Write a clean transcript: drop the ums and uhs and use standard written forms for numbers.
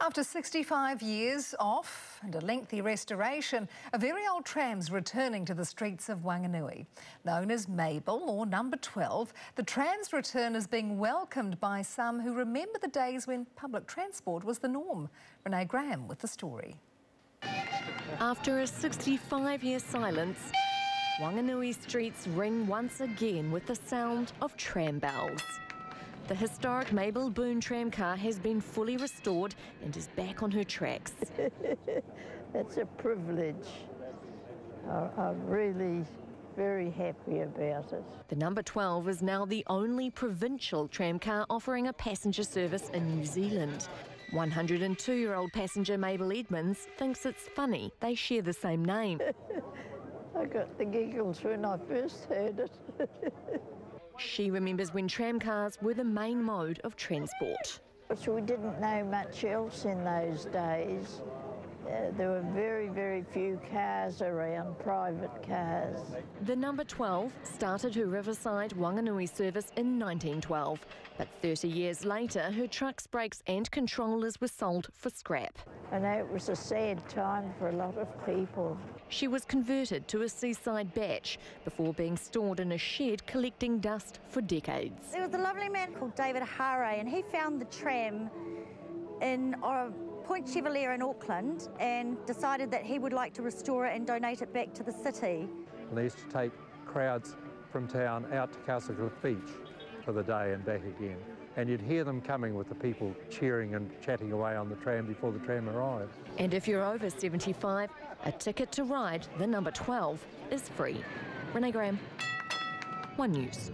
After 65 years off and a lengthy restoration, a very old tram's returning to the streets of Wanganui. Known as Mabel or Number 12, the tram's return is being welcomed by some who remember the days when public transport was the norm. Renee Graham with the story. After a 65-year silence, Wanganui streets ring once again with the sound of tram bells. The historic Mabel Boone tramcar has been fully restored and is back on her tracks. It's a privilege. I'm really very happy about it. The Number 12 is now the only provincial tramcar offering a passenger service in New Zealand. 102-year-old passenger Mabel Edmonds thinks it's funny they share the same name. I got the giggles when I first heard it. She remembers when tramcars were the main mode of transport. So we didn't know much else in those days. There were very, very few cars around, private cars. The Number 12 started her Riverside Wanganui service in 1912, but 30 years later her trucks, brakes and controllers were sold for scrap. I know it was a sad time for a lot of people. She was converted to a seaside batch before being stored in a shed collecting dust for decades. There was a lovely man called David Hare, and he found the tram in Point Chevalier in Auckland and decided that he would like to restore it and donate it back to the city. They used to take crowds from town out to Castlecliff Beach for the day and back again. And you'd hear them coming with the people cheering and chatting away on the tram before the tram arrived. And if you're over 75, a ticket to ride the Number 12 is free. Renee Graham, OneNews.